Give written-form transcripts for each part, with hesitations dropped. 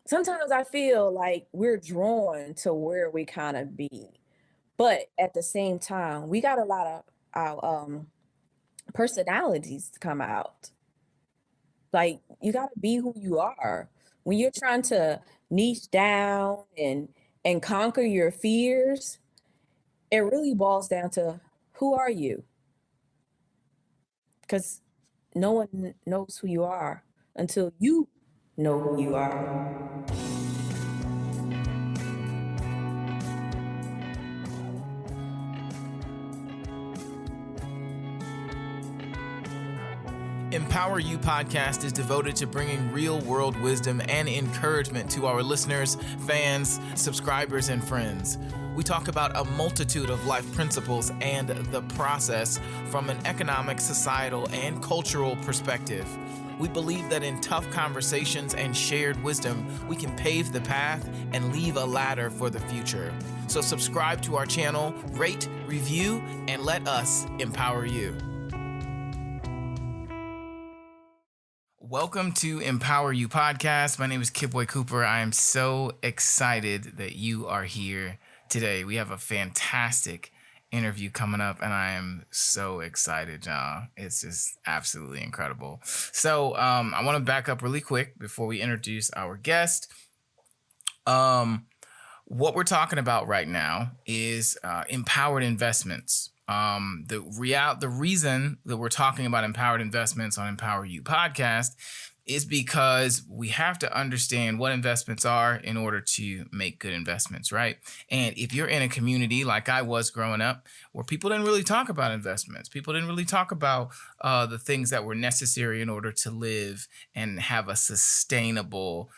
sometimes I feel like we're drawn to where we kind of be, but at the same time, we got a lot of our personalities to come out. Like you got to be who you are. When you're trying to niche down and conquer your fears, it really boils down to who are you? Because no one knows who you are until you know who you are. Empower You podcast is devoted to bringing real-world wisdom and encouragement to our listeners, fans, subscribers, and friends. We talk about a multitude of life principles and the process from an economic, societal, and cultural perspective. We believe that in tough conversations and shared wisdom, we can pave the path and leave a ladder for the future. So subscribe to our channel, rate, review, and let us empower you. Welcome to Empower You podcast. My name is Kid Boy Cooper. I am so excited that you are here today. We have a fantastic interview coming up, and I am so excited, y'all. It's just absolutely incredible. So I want to back up really quick before we introduce our guest. What we're talking about right now is empowered investments. The reason that we're talking about empowered investments on Empower You podcast is because we have to understand what investments are in order to make good investments, right? And if you're in a community like I was growing up, where people didn't really talk about investments, people didn't really talk about the things that were necessary in order to live and have a sustainable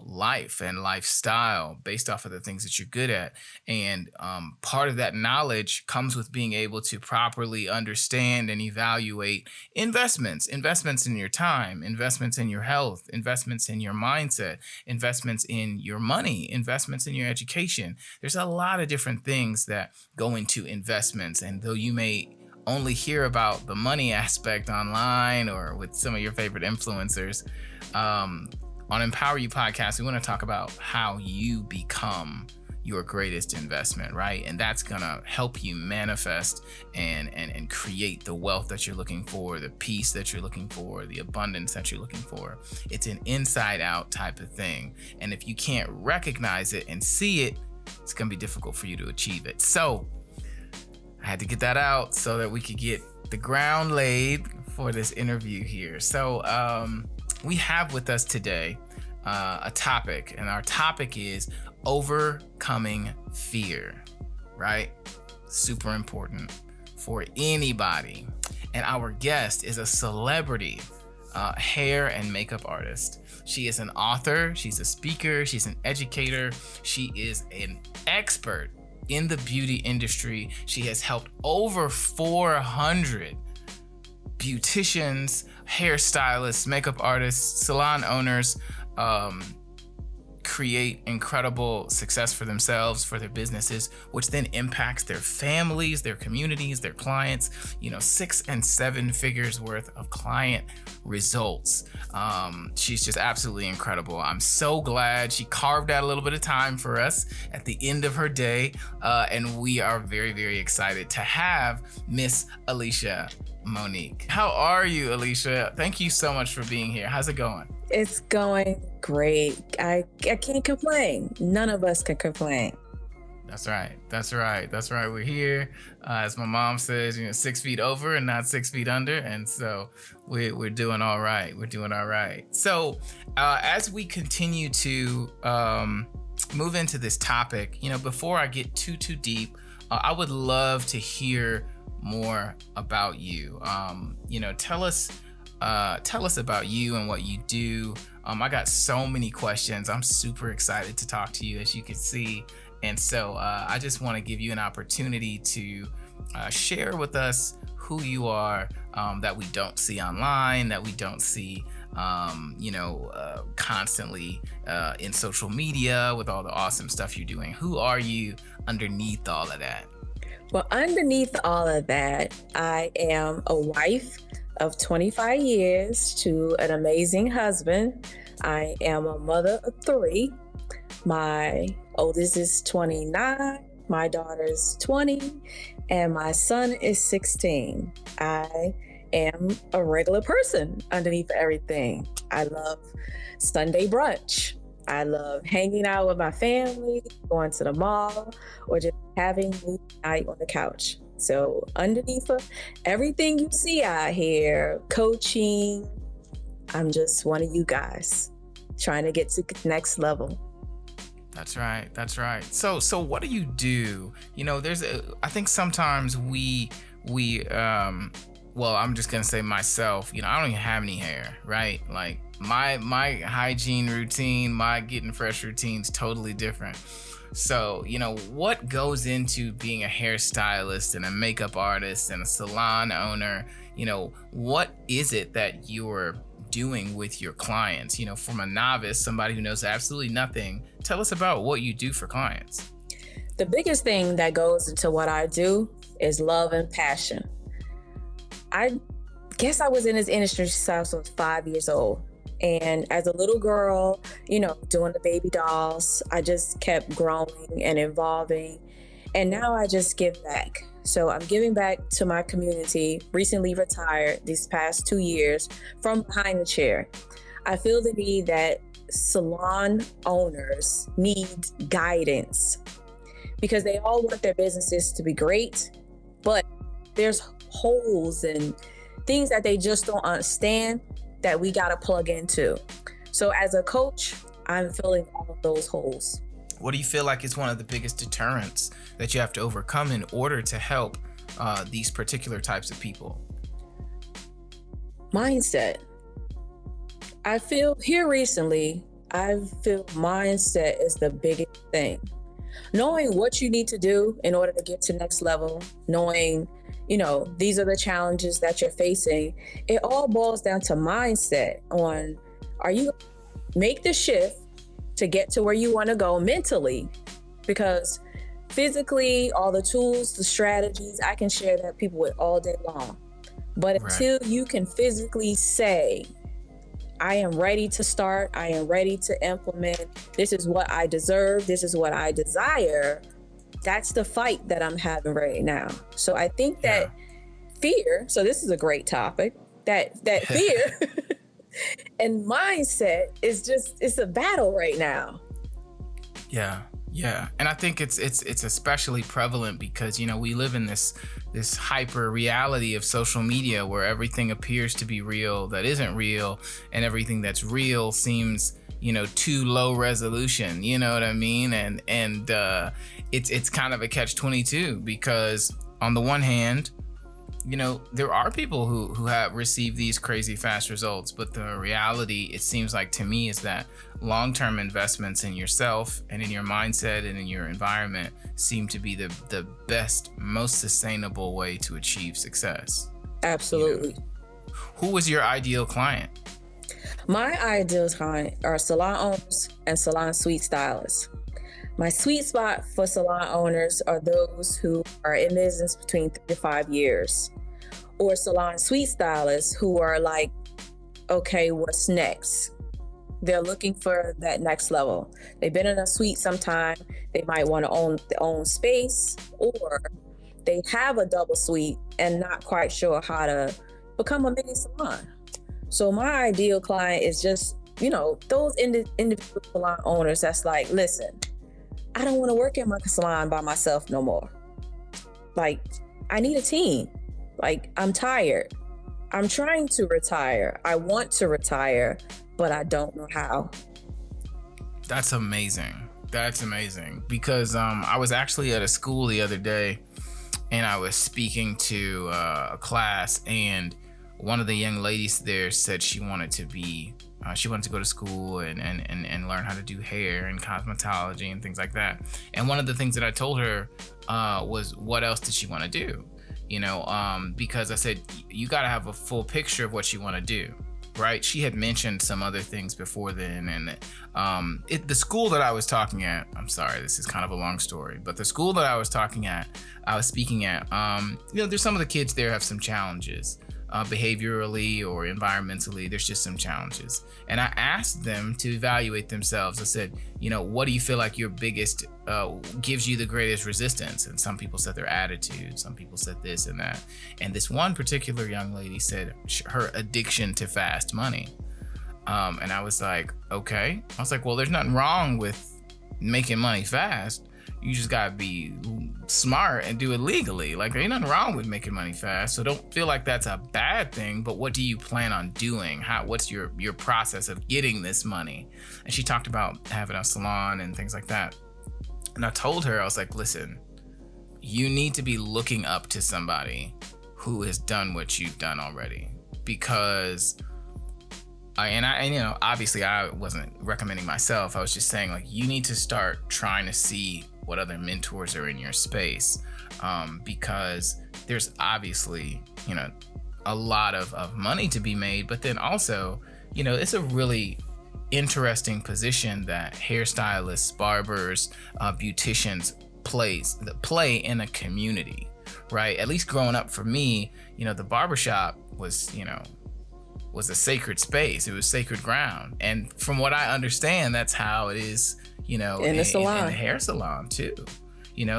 life and lifestyle based off of the things that you're good at. And part of that knowledge comes with being able to properly understand and evaluate investments in your time, investments in your health, investments in your mindset, investments in your money, investments in your education. There's a lot of different things that go into investments. And though you may only hear about the money aspect online or with some of your favorite influencers, on Empower You podcast, we want to talk about how you become your greatest investment, right? And that's gonna help you manifest and create the wealth that you're looking for, the peace that you're looking for, the abundance that you're looking for. It's an inside out type of thing. And if you can't recognize it and see it, it's gonna be difficult for you to achieve it. So I had to get that out so that we could get the ground laid for this interview here. So we have with us today a topic, and our topic is overcoming fear, right? Super important for anybody. And our guest is a celebrity hair and makeup artist. She is an author, she's a speaker, she's an educator, she is an expert in the beauty industry. She has helped over 400 beauticians, hairstylists, makeup artists, salon owners create incredible success for themselves, for their businesses, which then impacts their families, their communities, their clients, 6 and 7 figures worth of client results. She's just absolutely incredible. I'm so glad she carved out a little bit of time for us at the end of her day. And we are very, very excited to have Miss Elisha Monique. How are you, Elisha? Thank you so much for being here. How's it going? It's going great. I can't complain. None of us can complain. That's right. We're here. As my mom says, 6 feet over and not 6 feet under. And so we're doing all right. So as we continue to move into this topic, before I get too deep, I would love to hear more about you. Tell us about you and what you do. I got so many questions. I'm super excited to talk to you, as you can see. And so I just want to give you an opportunity to share with us who you are, that we don't see online, that we don't see, constantly in social media with all the awesome stuff you're doing. Who are you underneath all of that? Well, underneath all of that, I am a wife of 25 years to an amazing husband. I am a mother of three. My oldest is 29, my daughter is 20, and my son is 16. I am a regular person underneath everything. I love Sunday brunch. I love hanging out with my family, going to the mall, or just having a night on the couch. So underneath of everything you see out here, coaching, I'm just one of you guys trying to get to the next level. That's right. That's right. So what do you do? I think sometimes well, I'm just gonna say myself, I don't even have any hair, right? Like my hygiene routine, my getting fresh routine's totally different. So, what goes into being a hairstylist and a makeup artist and a salon owner? What is it that you're doing with your clients? From a novice, somebody who knows absolutely nothing, tell us about what you do for clients. The biggest thing that goes into what I do is love and passion. I guess I was in this industry since I was 5 years old. And as a little girl, doing the baby dolls, I just kept growing and evolving. And now I just give back. So I'm giving back to my community, recently retired these past 2 years from behind the chair. I feel the need that salon owners need guidance because they all want their businesses to be great, but there's holes and things that they just don't understand that we got to plug into. So as a coach, I'm filling all of those holes. What do you feel like is one of the biggest deterrents that you have to overcome in order to help these particular types of people? Mindset. I feel mindset is the biggest thing. Knowing what you need to do in order to get to next level, knowing, these are the challenges that you're facing. It all boils down to mindset on, are you make the shift to get to where you want to go mentally? Because physically, all the tools, the strategies, I can share that people with all day long. But until you can physically say, I am ready to start, I am ready to implement, this is what I deserve, this is what I desire, that's the fight that I'm having right now. So I think that fear, so this is a great topic, that fear and mindset it's a battle right now. Yeah. And I think it's especially prevalent because, we live in this hyper reality of social media where everything appears to be real that isn't real, and everything that's real seems, too low resolution, you know what I mean? And it's kind of a catch-22 because on the one hand, there are people who have received these crazy fast results, but the reality, it seems like to me, is that long-term investments in yourself and in your mindset and in your environment seem to be the best, most sustainable way to achieve success. Absolutely. Who was your ideal client? My ideal client are salon owners and salon suite stylists. My sweet spot for salon owners are those who are in business between 3 to 5 years, or salon suite stylists who are like, okay, what's next? They're looking for that next level. They've been in a suite sometime. They might want to own their own space, or they have a double suite and not quite sure how to become a mini salon. So my ideal client is just, those individual salon owners that's like, listen, I don't want to work in my salon by myself no more. Like, I need a team. Like, I'm tired. I'm trying to retire. I want to retire, but I don't know how. That's amazing. Because I was actually at a school the other day and I was speaking to a class, and one of the young ladies there said she wanted to go to school and learn how to do hair and cosmetology and things like that. And one of the things that I told her was, what else did she want to do? Because I said, you got to have a full picture of what you want to do, right? She had mentioned some other things before then. And the school that I was talking at, I'm sorry, this is kind of a long story, but the school that I was speaking at, there's some of the kids there have some challenges. behaviorally or environmentally. There's just some challenges. And I asked them to evaluate themselves. I said, what do you feel like your biggest gives you the greatest resistance? And some people said their attitude. Some people said this and that. And this one particular young lady said her addiction to fast money. And I was like, okay. I was like, well, there's nothing wrong with making money fast. You just gotta be smart and do it legally. Like, ain't nothing wrong with making money fast. So don't feel like that's a bad thing, but what do you plan on doing? What's your process of getting this money? And she talked about having a salon and things like that. And I told her, I was like, listen, you need to be looking up to somebody who has done what you've done already. Because obviously I wasn't recommending myself. I was just saying, like, you need to start trying to see what other mentors are in your space, because there's obviously, a lot of money to be made, but then also, it's a really interesting position that hairstylists, barbers, beauticians play in a community, right? At least growing up for me, the barbershop was a sacred space. It was sacred ground. And from what I understand, that's how it is, in the salon, in the hair salon too.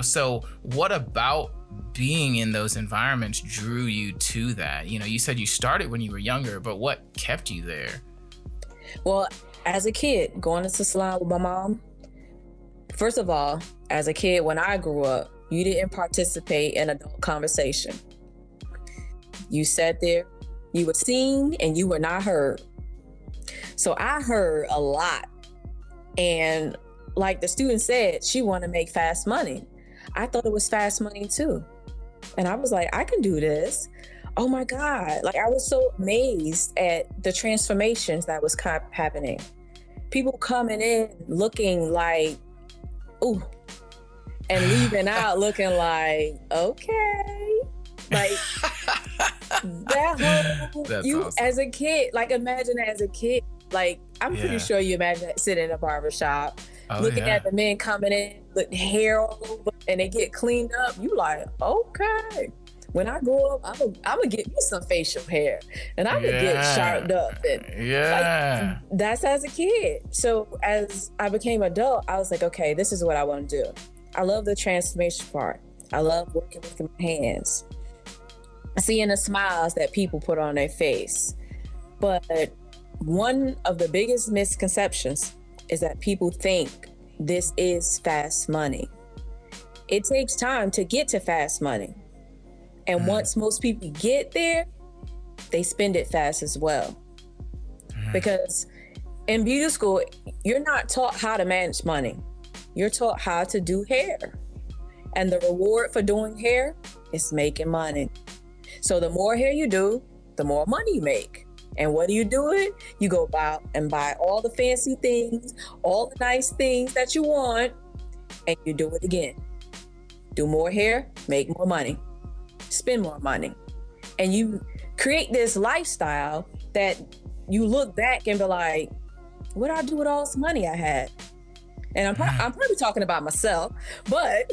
So what about being in those environments drew you to that? You said you started when you were younger, but what kept you there? Well, as a kid, going to the salon with my mom, first of all, as a kid, when I grew up, you didn't participate in adult conversation. You sat there, you were seen, and you were not heard. So I heard a lot. And like the student said, she wanted to make fast money. I thought it was fast money too. And I was like, I can do this. Oh my God. Like, I was so amazed at the transformations that was happening. People coming in looking like, ooh, and leaving out looking like, okay. Like, that whole, That's you awesome. as a kid, like, imagine as a kid, like, I'm pretty sure you imagine that sitting in a barbershop, looking at the men coming in, with hair all over, and they get cleaned up. You like, okay. When I grow up, I'm gonna get me some facial hair, and I'm gonna get sharpened up. And like, that's as a kid. So as I became adult, I was like, okay, this is what I want to do. I love the transformation part. I love working with my hands, seeing the smiles that people put on their face. But one of the biggest misconceptions is that people think this is fast money. It takes time to get to fast money. And once most people get there, they spend it fast as well. Because in beauty school, you're not taught how to manage money. You're taught how to do hair. And the reward for doing hair is making money. So the more hair you do, the more money you make. And what do you do it? You go out and buy all the fancy things, all the nice things that you want, and you do it again. Do more hair, make more money, spend more money. And you create this lifestyle that you look back and be like, what did I do with all this money I had? And I'm probably talking about myself, but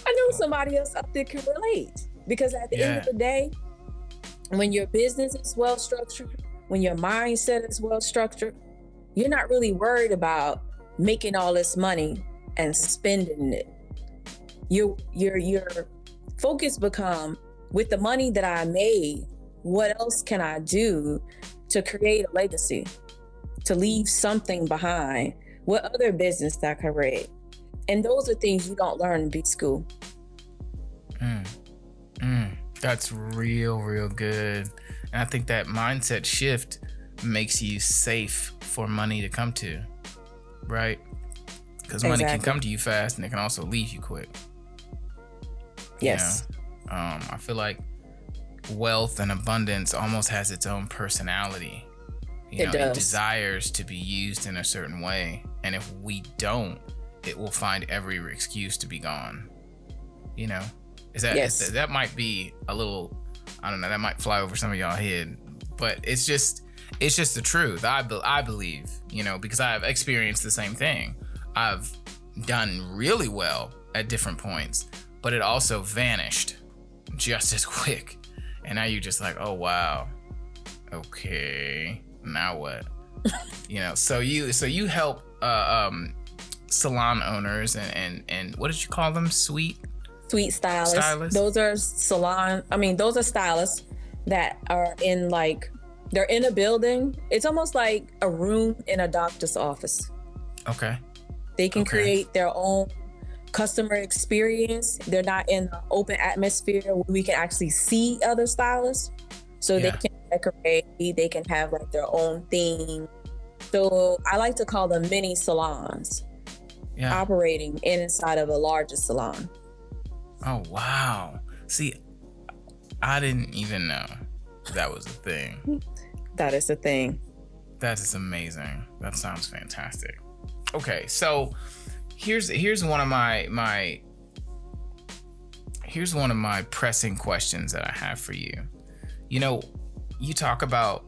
I know somebody else out there can relate. Because at the end of the day, when your business is well structured, when your mindset is well structured, you're not really worried about making all this money and spending it. Your focus become, with the money that I made, what else can I do to create a legacy, to leave something behind? What other business that I can create? And those are things you don't learn in B school. That's real good. And I think that mindset shift makes you safe for money to come to, right? Because money can come to you fast and it can also leave you quick. Yes. I feel like wealth and abundance almost has its own personality. It does. It desires to be used in a certain way. And if we don't, it will find every excuse to be gone. That might be a little, I don't know, that might fly over some of y'all head, but it's just the truth. I believe, because I've experienced the same thing. I've done really well at different points, but it also vanished just as quick. And now you're just like, oh wow, okay, now what? So you help salon owners and what did you call them? Sweet stylists. Those are those are stylists that are they're in a building. It's almost like a room in a doctor's office. Okay. They can create their own customer experience. They're not in an open atmosphere where we can actually see other stylists. So they can decorate, they can have like their own theme. So I like to call them mini salons, operating inside of a larger salon. Oh, wow. See, I didn't even know that was a thing. That is a thing. That is amazing. That sounds fantastic. Okay, so here's one of my pressing questions that I have for you. You talk about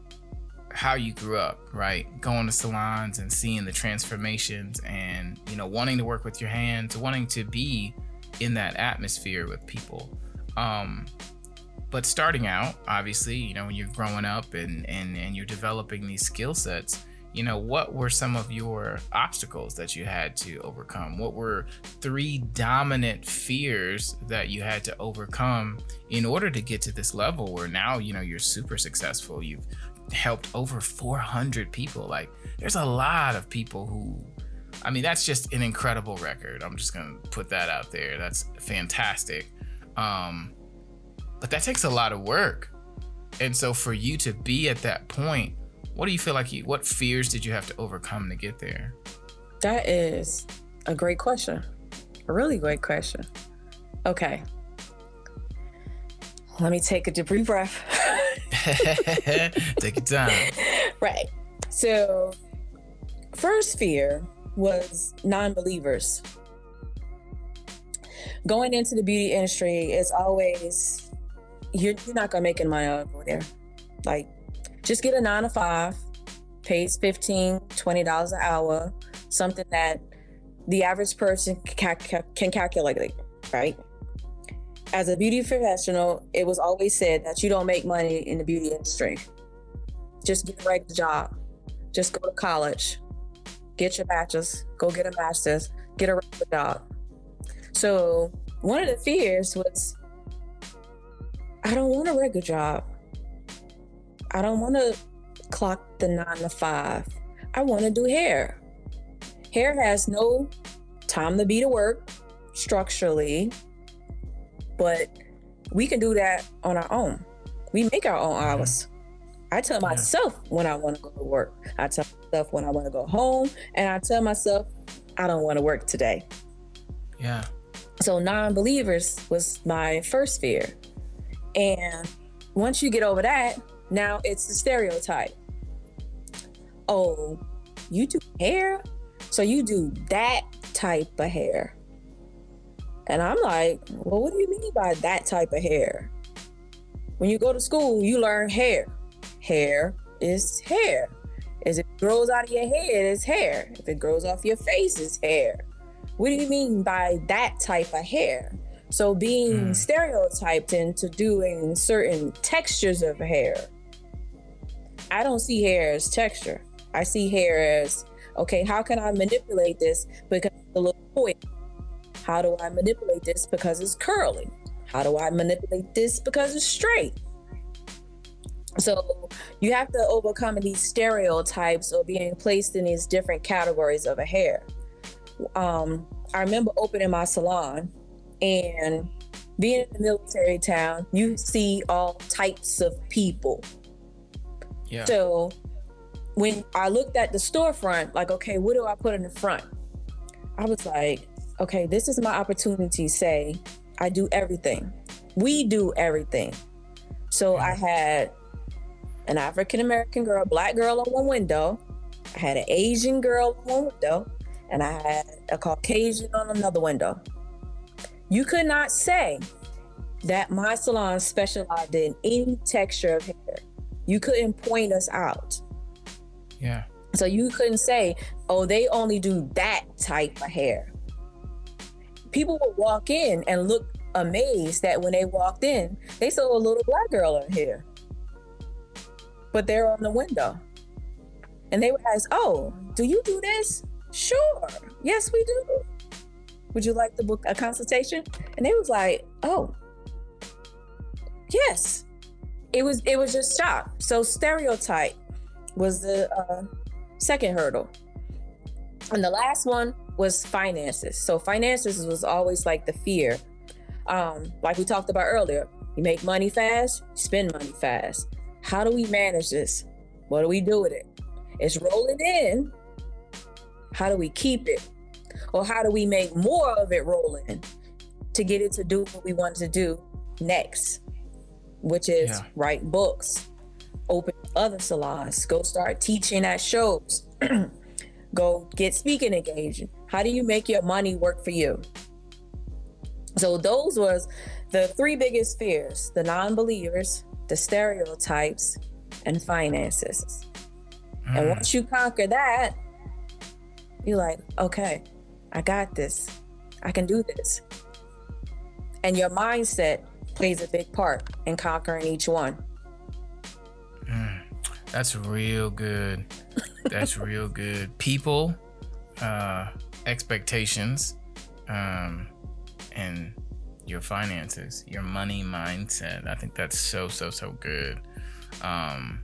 how you grew up, right? Going to salons and seeing the transformations and, wanting to work with your hands, wanting to be in that atmosphere with people. But starting out, obviously, when you're growing up and you're developing these skill sets, what were some of your obstacles that you had to overcome? What were 3 dominant fears that you had to overcome in order to get to this level where now, you're super successful? You've helped over 400 people. Like, there's a lot of people who, that's just an incredible record. I'm just going to put that out there. That's fantastic. But that takes a lot of work. And so for you to be at that point, what do you feel like what fears did you have to overcome to get there? That is a great question. A really great question. Okay. Let me take a deep breath. Take your time. Right. So, first fear was non-believers. Going into the beauty industry is always, you're not going to make any money over there. Like, just get a 9-to-5, pays $15, $20 an hour, something that the average person can calculate, right? As a beauty professional, it was always said that you don't make money in the beauty industry. Just get a regular job. Just go to college. Get your bachelor's. Go get a master's. Get a regular job. So one of the fears was, I don't want a regular job. I don't want to clock the 9-to-5. I want to do hair. Hair has no time to be to work structurally, but we can do that on our own. We make our own hours. I tell myself when I want to go to work. I tell myself when I want to go home, and I tell myself I don't want to work today. Yeah. So non-believers was my first fear. And once you get over that, now it's the stereotype. Oh, you do hair? So you do that type of hair. And I'm like, well, what do you mean by that type of hair? When you go to school, you learn hair. Hair is hair. As it grows out of your head, it's hair. If it grows off your face, it's hair. What do you mean by that type of hair? So being stereotyped into doing certain textures of hair. I don't see hair as texture. I see hair as, okay, how can I manipulate this because it's a little coily? How do I manipulate this because it's curly? How do I manipulate this because it's straight? So you have to overcome these stereotypes of being placed in these different categories of a hair. I remember opening my salon and being in a military town, you see all types of people. Yeah. So when I looked at the storefront, like, okay, what do I put in the front? I was like, okay, this is my opportunity to say, I do everything. We do everything. So I had an African-American girl, Black girl on one window. I had an Asian girl on one window, and I had a Caucasian on another window. You could not say that my salon specialized in any texture of hair. You couldn't point us out. Yeah. So you couldn't say, oh, they only do that type of hair. People would walk in and look amazed that when they walked in, they saw a little black girl in here, but they're on the window. And they would ask, "Oh, do you do this?" "Sure. Yes, we do. Would you like to book a consultation?" And they was like, "Oh, yes." It was just shock. So stereotype was the second hurdle. And the last one was finances. So finances was always like the fear. Like we talked about earlier, you make money fast, you spend money fast. How do we manage this? What do we do with it? It's rolling in. How do we keep it? Or how do we make more of it rolling to get it to do what we want to do next, which is write books, open other salons, go start teaching at shows, go get speaking engagement. How do you make your money work for you? So those was the three biggest fears: the non-believers, the stereotypes, and finances. And once you conquer that, you're like, okay, I got this. I can do this. And your mindset plays a big part in conquering each one. That's real good. That's real good. People, expectations, and your finances, your money mindset. I think that's so good. And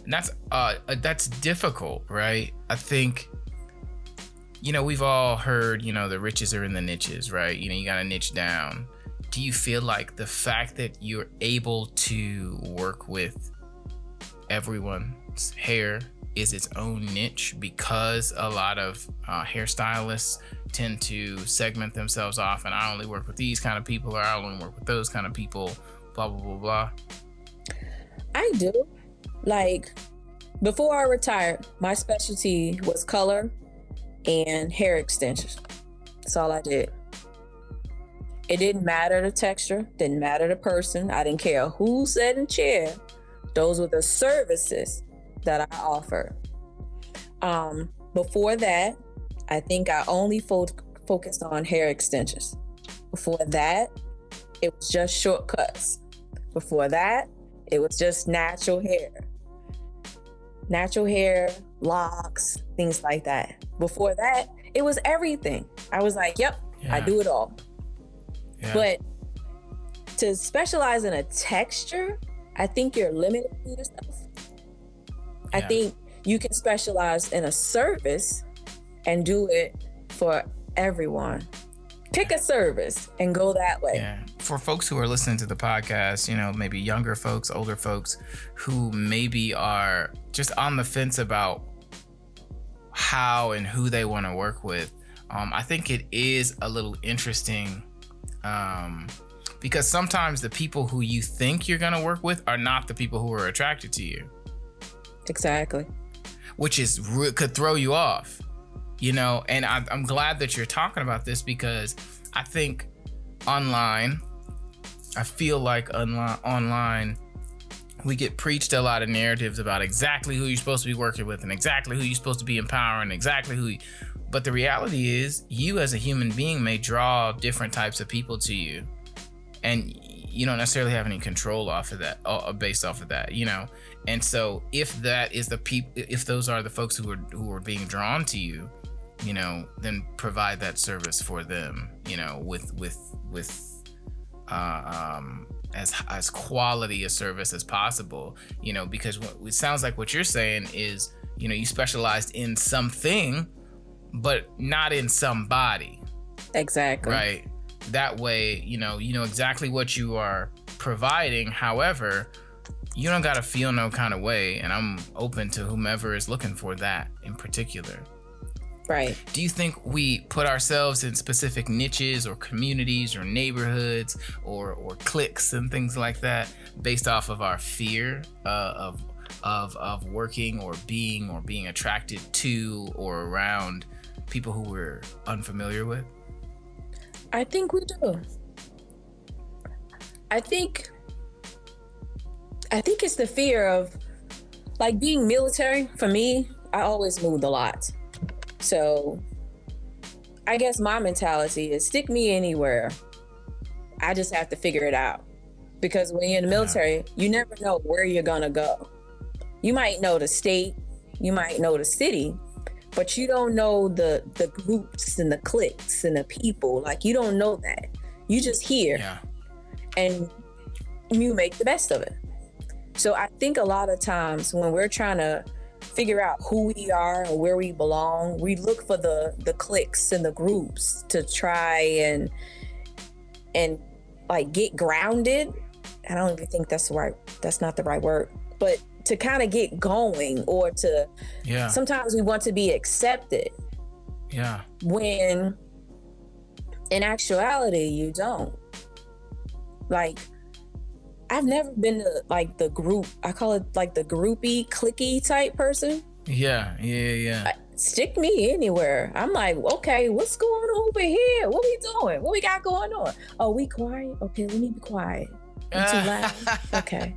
that's difficult, right? I think, we've all heard, the riches are in the niches, right? You got to niche down. Do you feel like the fact that you're able to work with everyone's hair is its own niche, because a lot of hairstylists tend to segment themselves off, and I only work with these kind of people, or I only work with those kind of people, blah, blah, blah, blah? I do. Like, before I retired, my specialty was color and hair extensions. That's all I did. It didn't matter the texture, didn't matter the person. I didn't care who sat in the chair. Those were the services that I offered. Before that, I think I only focused on hair extensions. Before that, it was just shortcuts. Before that, it was just natural hair, locks, things like that. Before that, it was everything. I was like, yep, I do it all. Yeah. But to specialize in a texture, I think you're limiting yourself. I think you can specialize in a service and do it for everyone. Pick a service and go that way. Yeah. For folks who are listening to the podcast, maybe younger folks, older folks who maybe are just on the fence about how and who they want to work with, I think it is a little interesting, because sometimes the people who you think you're going to work with are not the people who are attracted to you. Exactly. Which could throw you off, and I'm glad that you're talking about this, because I think I feel like online, we get preached a lot of narratives about exactly who you're supposed to be working with and exactly who you're supposed to be empowering, but the reality is, you as a human being may draw different types of people to you, and you don't necessarily have any control off of that, based off of that, And so if that is if those are the folks who are being drawn to you, then provide that service for them, with as quality a service as possible, because it sounds like what you're saying is, you specialized in something, but not in somebody. Exactly. Right. That way, you know exactly what you are providing. However, you don't got to feel no kind of way. And I'm open to whomever is looking for that in particular. Right. Do you think we put ourselves in specific niches or communities or neighborhoods or cliques and things like that based off of our fear of working or being attracted to or around people who we're unfamiliar with? I think we do. I think it's the fear of, like, being military. For me, I always moved a lot. So I guess my mentality is stick me anywhere I just have to figure it out. Because when you're in the Yeah. military, you never know where you're gonna go. You might know the state, you might know the city, but you don't know the groups and the cliques and the people. Like, you don't know that. You just hear Yeah. and you make the best of it. So I think a lot of times when we're trying to figure out who we are and where we belong, we look for the cliques and the groups to try and like get grounded. I don't even think that's not the right word, but to kind of get going, or to, Yeah. sometimes we want to be accepted. Yeah. When in actuality, you don't. Like, I've never been to like the group, I call it like the groupie, cliquey type person. Yeah. Yeah. Stick me anywhere. I'm like, okay, what's going on over here? What we doing? What we got going on? Oh, we quiet? Okay, let me be quiet. I'm too loud. Okay.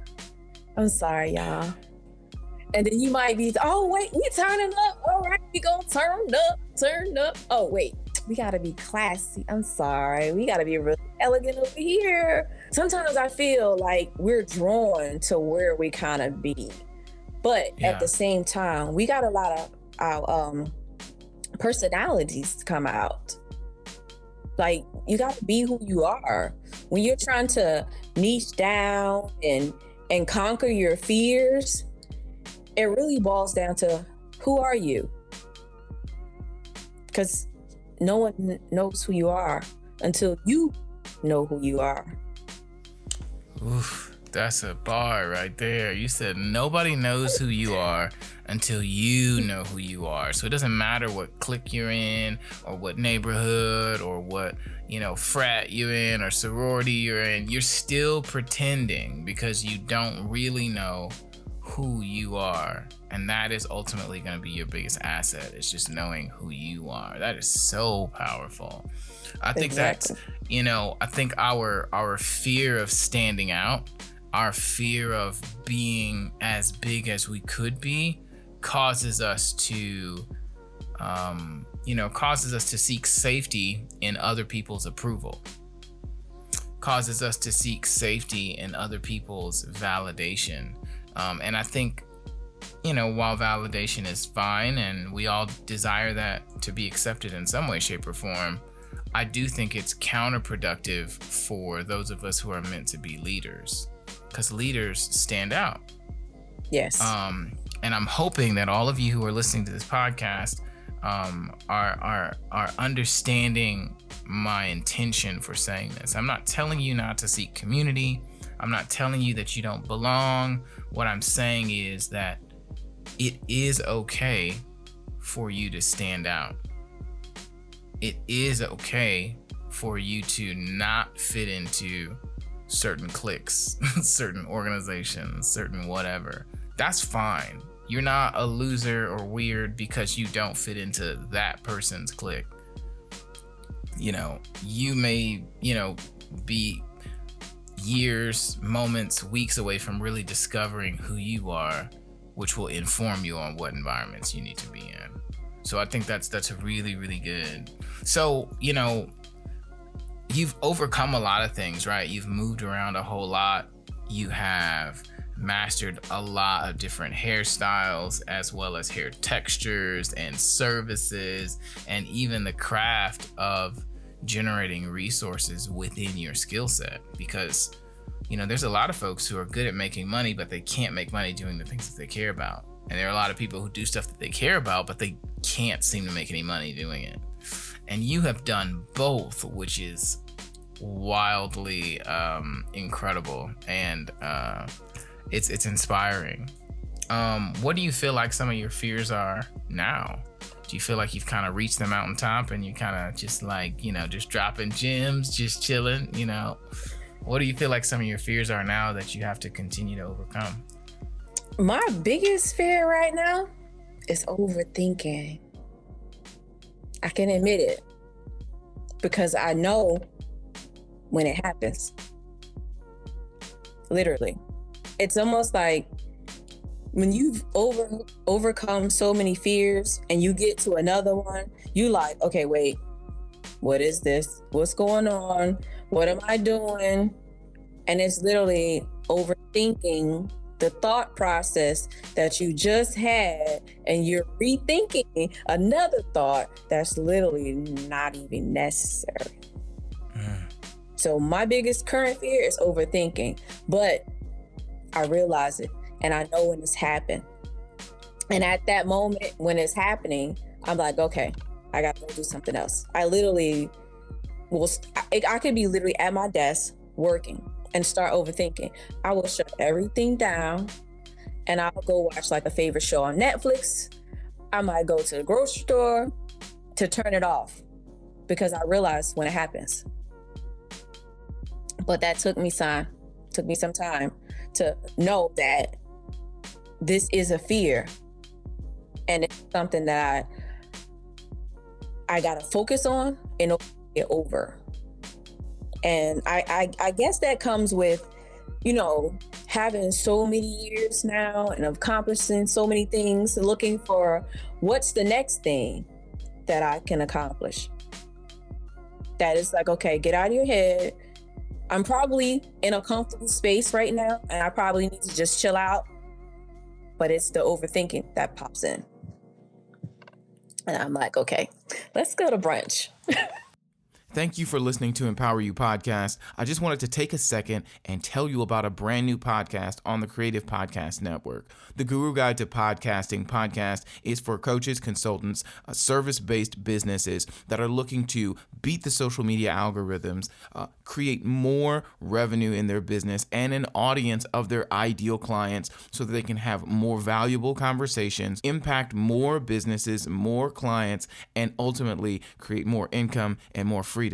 I'm sorry, y'all. And then you might be, oh, wait, we turning up. All right, we gonna turn up. Oh, wait, we gotta be classy. I'm sorry. We gotta be really elegant over here. Sometimes I feel like we're drawn to where we kind of be. But at the same time, we got a lot of our personalities come out. Like, you gotta be who you are. When you're trying to niche down and conquer your fears, it really boils down to, who are you? Because no one knows who you are until you know who you are. Oof, that's a bar right there. You said nobody knows who you are until you know who you are. So it doesn't matter what clique you're in, or what neighborhood, or what, frat you're in, or sorority you're in. You're still pretending because you don't really know who you are. And that is ultimately going to be your biggest asset. It's just knowing who you are. That is so powerful. I think Exactly. I think our fear of standing out, our fear of being as big as we could be, causes us to seek safety in other people's approval, causes us to seek safety in other people's validation. And I think, while validation is fine and we all desire that to be accepted in some way, shape, or form, I do think it's counterproductive for those of us who are meant to be leaders, because leaders stand out. Yes. And I'm hoping that all of you who are listening to this podcast are understanding my intention for saying this. I'm not telling you not to seek community. I'm not telling you that you don't belong. What I'm saying is that it is okay for you to stand out. It is okay for you to not fit into certain cliques, certain organizations, certain whatever. That's fine. You're not a loser or weird because you don't fit into that person's clique. You may, be years, moments, weeks away from really discovering who you are, which will inform you on what environments you need to be in. So I think that's really, really good. So, you've overcome a lot of things, right? You've moved around a whole lot. You have mastered a lot of different hairstyles, as well as hair textures and services, and even the craft of generating resources within your skill set. Because, there's a lot of folks who are good at making money, but they can't make money doing the things that they care about. And there are a lot of people who do stuff that they care about, but they can't seem to make any money doing it. And you have done both, which is wildly incredible, and it's inspiring. What do you feel like some of your fears are now? Do you feel like you've kind of reached the mountaintop and you kind of just like, just dropping gems, just chilling, What do you feel like some of your fears are now that you have to continue to overcome? My biggest fear right now is overthinking. I can admit it, because I know when it happens. Literally. It's almost like when you've overcome so many fears and you get to another one, you like, okay, wait, what is this? What's going on? What am I doing? And it's literally overthinking the thought process that you just had, and you're rethinking another thought that's literally not even necessary. So my biggest current fear is overthinking, but I realize it and I know when it's happened. And at that moment when it's happening, I'm like, okay, I gotta go do something else. I literally I could be literally at my desk working and start overthinking. I will shut everything down and I'll go watch like a favorite show on Netflix. I might go to the grocery store to turn it off because I realize when it happens. But that took me some time to know that this is a fear and it's something that I gotta focus on in order to get over. And I guess that comes with, having so many years now and accomplishing so many things, looking for what's the next thing that I can accomplish. That is like, okay, get out of your head. I'm probably in a comfortable space right now and I probably need to just chill out, but it's the overthinking that pops in. And I'm like, okay, let's go to brunch. Thank you for listening to Empower You Podcast. I just wanted to take a second and tell you about a brand new podcast on the Creative Podcast Network. The Guru Guide to Podcasting podcast is for coaches, consultants, service-based businesses that are looking to beat the social media algorithms, create more revenue in their business and an audience of their ideal clients so that they can have more valuable conversations, impact more businesses, more clients, and ultimately create more income and more freedom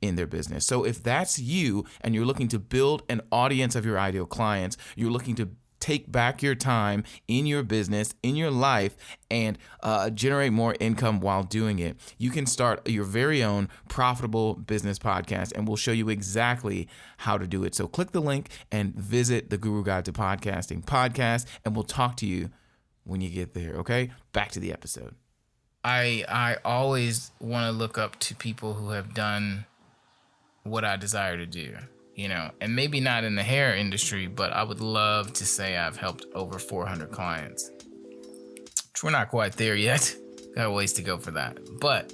in their business. So if that's you and you're looking to build an audience of your ideal clients, you're looking to take back your time in your business, in your life, and generate more income while doing it, you can start your very own profitable business podcast, and we'll show you exactly how to do it. So click the link and visit the Guru Guide to Podcasting podcast, and we'll talk to you when you get there, okay? Back to the episode. I always want to look up to people who have done what I desire to do, and maybe not in the hair industry, but I would love to say I've helped over 400 clients, which we're not quite there yet. Got a ways to go for that. But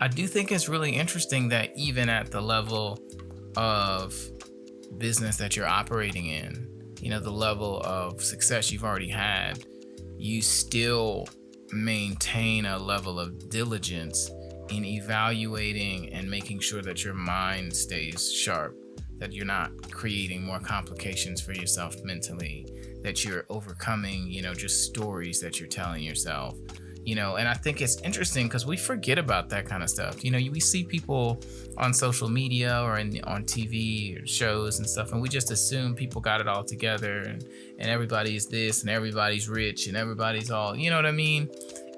I do think it's really interesting that even at the level of business that you're operating in, the level of success you've already had, you still maintain a level of diligence in evaluating and making sure that your mind stays sharp, that you're not creating more complications for yourself mentally, that you're overcoming, just stories that you're telling yourself, and I think it's interesting because we forget about that kind of stuff. We see people on social media or on TV or shows and stuff, and we just assume people got it all together and everybody's this and everybody's rich and everybody's all, you know what I mean?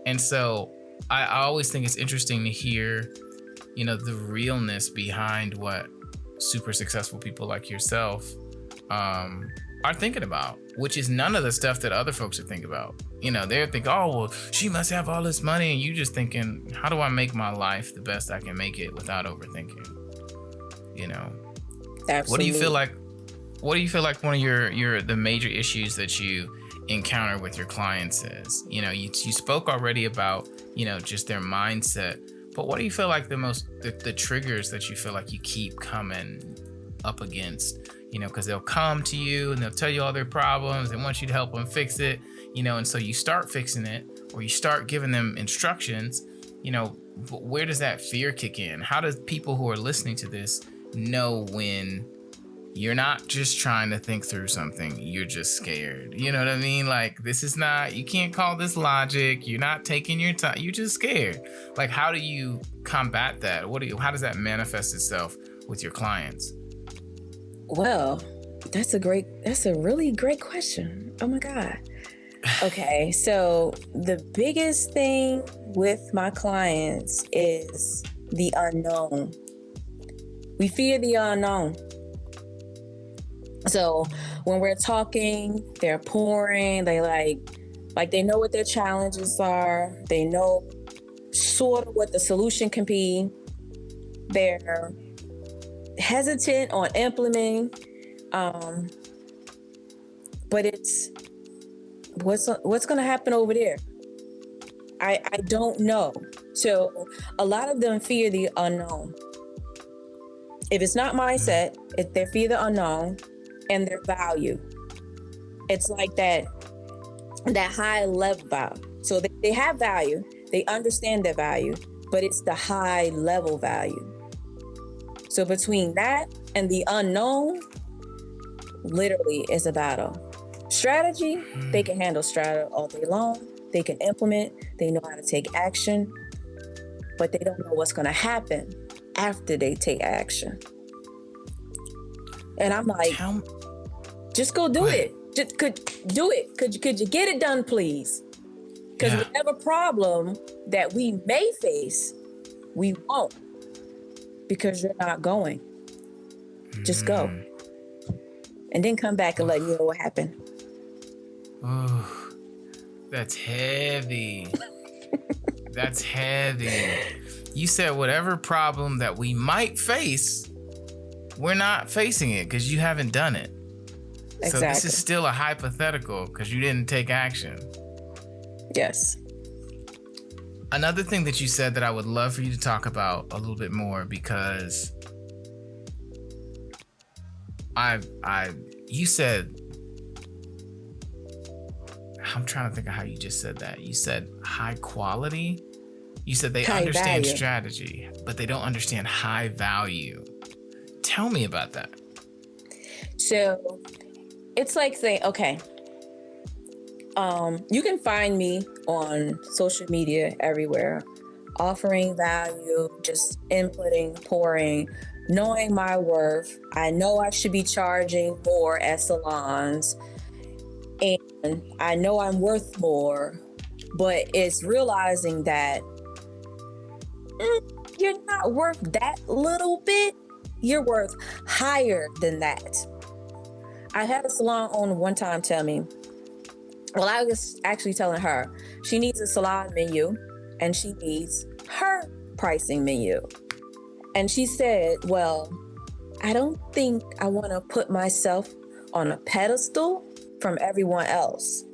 And so I always think it's interesting to hear, the realness behind what super successful people like yourself are thinking about, which is none of the stuff that other folks are thinking about. They're thinking, oh, well, she must have all this money. And you just thinking, how do I make my life the best I can make it without overthinking? Absolutely. What do you feel like one of the major issues that you encounter with your clients is? You spoke already about, just their mindset, but what do you feel like the triggers that you feel like you keep coming up against? Because they'll come to you and they'll tell you all their problems. They want you to help them fix it, and so you start fixing it or you start giving them instructions, but where does that fear kick in? How does people who are listening to this know when you're not just trying to think through something, you're just scared? You know what I mean? Like, this is not, you can't call this logic. You're not taking your time. You're just scared. Like, how do you combat that? How does that manifest itself with your clients? Well, that's a really great question. Oh my God. Okay. So the biggest thing with my clients is the unknown. We fear the unknown. So when we're talking, they're pouring, they like they know what their challenges are. They know sort of what the solution can be. They're hesitant on implementing. But it's what's going to happen over there. I don't know. So a lot of them fear the unknown. If it's not mindset, they fear the unknown and their value. It's like that high level value. So they have value, they understand their value, but it's the high level value. So between that and the unknown, literally is a battle. Strategy, they can handle strategy all day long. They can implement, they know how to take action, but they don't know what's going to happen after they take action. And I'm like, just go do it. Just do it. Could you get it done, please? Because whatever problem that we may face, we won't, because you're not going. Just go. And then come back and let you know what happened. Oh, that's heavy. That's heavy. You said whatever problem that we might face, we're not facing it because you haven't done it. Exactly. So this is still a hypothetical because you didn't take action. Yes. Another thing that you said that I would love for you to talk about a little bit more, because you said, I'm trying to think of how you just said that. You said high quality. You said they understand strategy, but they don't understand high value. Tell me about that. So it's like saying, okay, you can find me on social media everywhere, offering value, just inputting, pouring, knowing my worth. I know I should be charging more at salons, and I know I'm worth more, but it's realizing that you're not worth that little bit. You're worth higher than that. I had a salon owner one time tell me, well, I was actually telling her she needs a salon menu and she needs her pricing menu. And she said, well, I don't think I want to put myself on a pedestal from everyone else.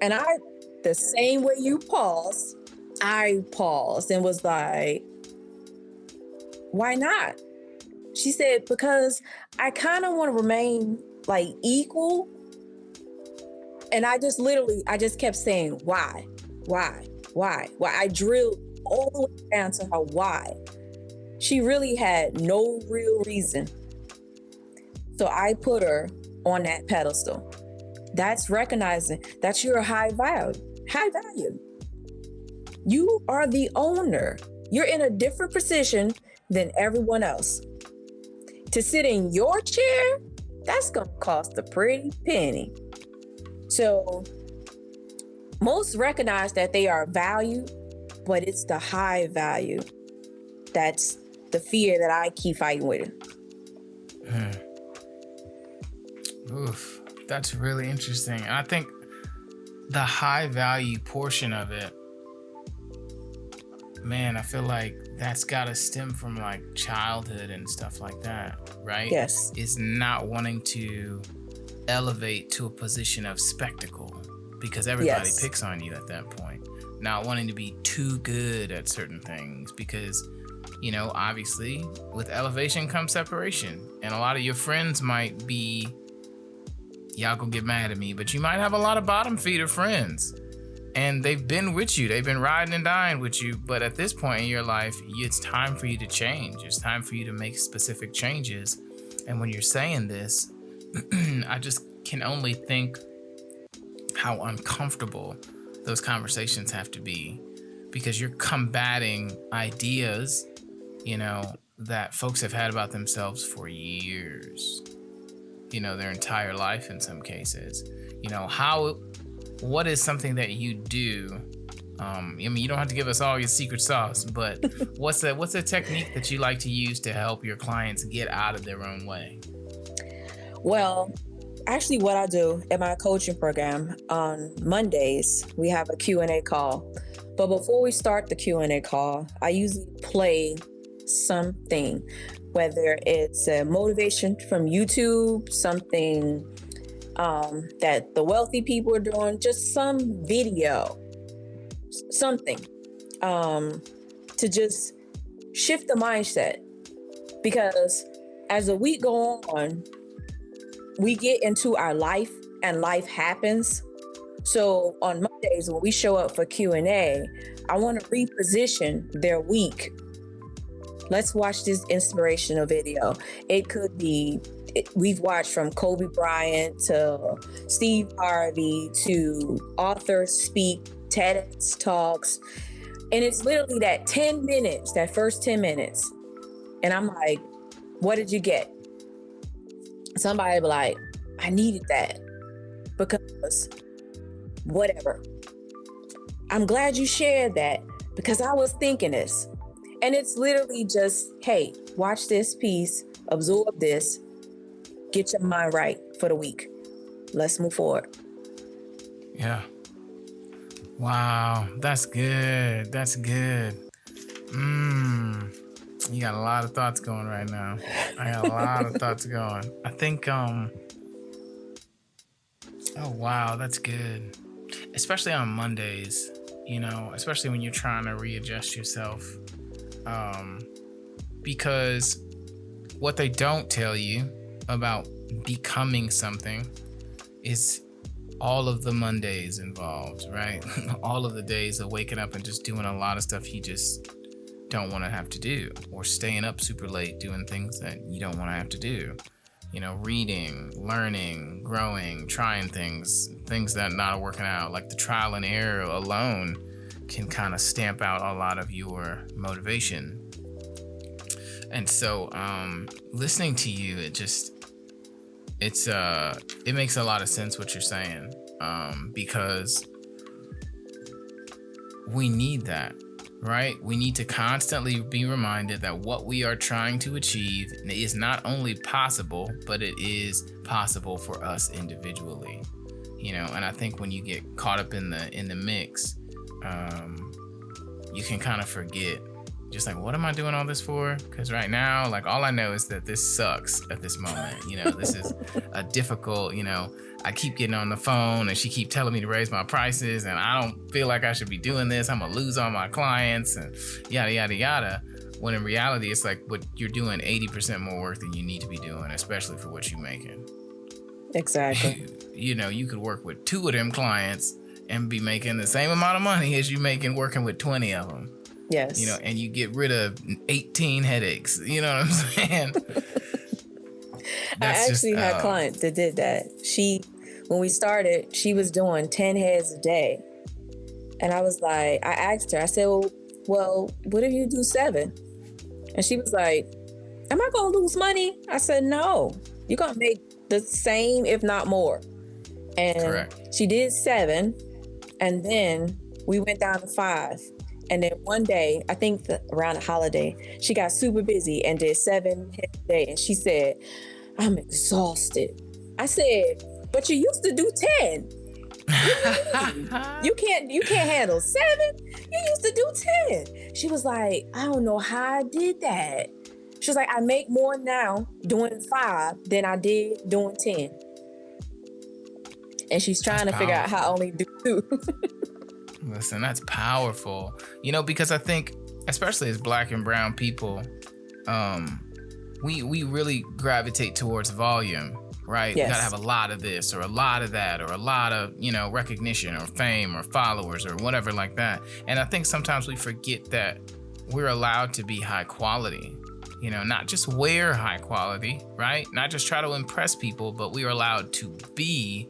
And the same way you paused, I paused and was like, why not? She said, because I kind of want to remain like equal. And I just kept saying, why? I drilled all the way down to her why. She really had no real reason. So I put her on that pedestal. That's recognizing that you're a high value. You are the owner. You're in a different position than everyone else. To sit in your chair, that's going to cost a pretty penny. So most recognize that they are valued, but it's the high value that's the fear that I keep fighting with. Oof, that's really interesting. I think the high value portion of it, man, I feel like that's got to stem from like childhood and stuff like that, right? Yes. Is not wanting to elevate to a position of spectacle because everybody picks on you at that point. Not wanting to be too good at certain things because, you know, obviously with elevation comes separation. And a lot of your friends might be, y'all gonna get mad at me, but you might have a lot of bottom feeder friends. And they've been with you. They've been riding and dying with you. But at this point in your life, it's time for you to change. It's time for you to make specific changes. And when you're saying this, I just can only think how uncomfortable those conversations have to be, because you're combating ideas, you know, that folks have had about themselves for years, you know, their entire life in some cases. You know, what is something that you do? I mean, you don't have to give us all your secret sauce, but what's a technique that you like to use to help your clients get out of their own way? Well, actually what I do in my coaching program on Mondays, we have a Q&A call. But before we start the Q&A call, I usually play something, whether it's a motivation from YouTube, something that the wealthy people are doing, just some video, something to just shift the mindset. Because as the week go on, we get into our life and life happens. So on Mondays when we show up for Q&A, I want to reposition their week. Let's watch this inspirational video. It could be, we've watched from Kobe Bryant to Steve Harvey to authors speak, TEDx talks. And it's literally that 10 minutes, that first 10 minutes. And I'm like, what did you get? Somebody be like, I needed that because whatever. I'm glad you shared that because I was thinking this. And it's literally just, hey, watch this piece, absorb this, get your mind right for the week. Let's move forward. Yeah. Wow. That's good. That's good. You got a lot of thoughts going right now. I got a lot of thoughts going. I think, oh, wow. That's good. Especially on Mondays, especially when you're trying to readjust yourself. Because what they don't tell you about becoming something is all of the Mondays involved, right? All of the days of waking up and just doing a lot of stuff you just don't want to have to do, or staying up super late doing things that you don't want to have to do. Reading, learning, growing, trying things that are not working out, like the trial and error alone can kind of stamp out a lot of your motivation. And so listening to you, it makes a lot of sense what you're saying, because we need that, right? We need to constantly be reminded that what we are trying to achieve is not only possible, but it is possible for us individually. And I think when you get caught up in the mix, you can kind of forget, just like, what am I doing all this for? Because right now, like, all I know is that this sucks at this moment. This is a difficult, I keep getting on the phone and she keep telling me to raise my prices and I don't feel like I should be doing this. I'm gonna lose all my clients and yada, yada, yada. When in reality, it's like what you're doing 80% more work than you need to be doing, especially for what you're making. Exactly. You could work with 2 of them clients and be making the same amount of money as you making working with 20 of them. Yes. And you get rid of 18 headaches. You know what I'm saying? I actually had a client that did that. When we started, she was doing 10 heads a day. And I asked her, I said, well, what if you do 7? And she was like, am I going to lose money? I said, no, you're going to make the same, if not more. And correct. She did 7. And then we went down to 5. And then one day, I think around a holiday, she got super busy and did 7 heads a day. And she said, I'm exhausted. I said, but you used to do 10. You can't handle 7. You used to do 10. She was like, I don't know how I did that. She was like, I make more now doing 5 than I did doing 10. And she's trying to figure out how I only do 2. Listen, that's powerful. Because I think, especially as Black and brown people, we really gravitate towards volume, right? Yes. You gotta have a lot of this or a lot of that or a lot of, recognition or fame or followers or whatever like that. And I think sometimes we forget that we're allowed to be high quality, not just wear high quality, right? Not just try to impress people, but we are allowed to be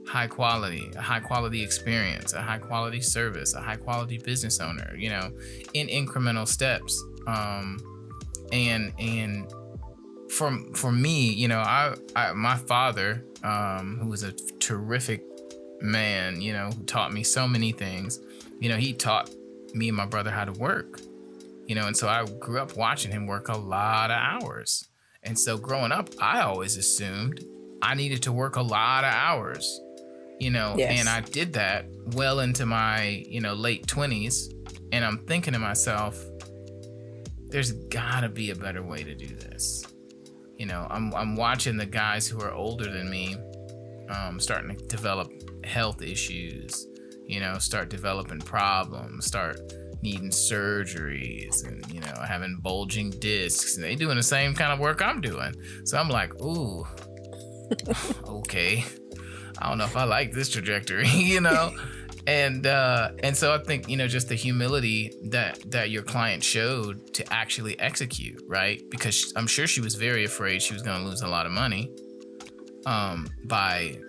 high quality, a high quality experience, a high quality service, a high quality business owner, in incremental steps. And for me, my father, who was a terrific man, who taught me so many things, he taught me and my brother how to work, and so I grew up watching him work a lot of hours. And so growing up, I always assumed I needed to work a lot of hours, yes. And I did that well into my, late 20s. And I'm thinking to myself, there's gotta be a better way to do this. I'm watching the guys who are older than me, starting to develop health issues, start developing problems, start needing surgeries, and having bulging discs, and they doing the same kind of work I'm doing. So I'm like, ooh, okay, I don't know if I like this trajectory, and so I think just the humility that your client showed to actually execute, right? Because I'm sure she was very afraid she was going to lose a lot of money by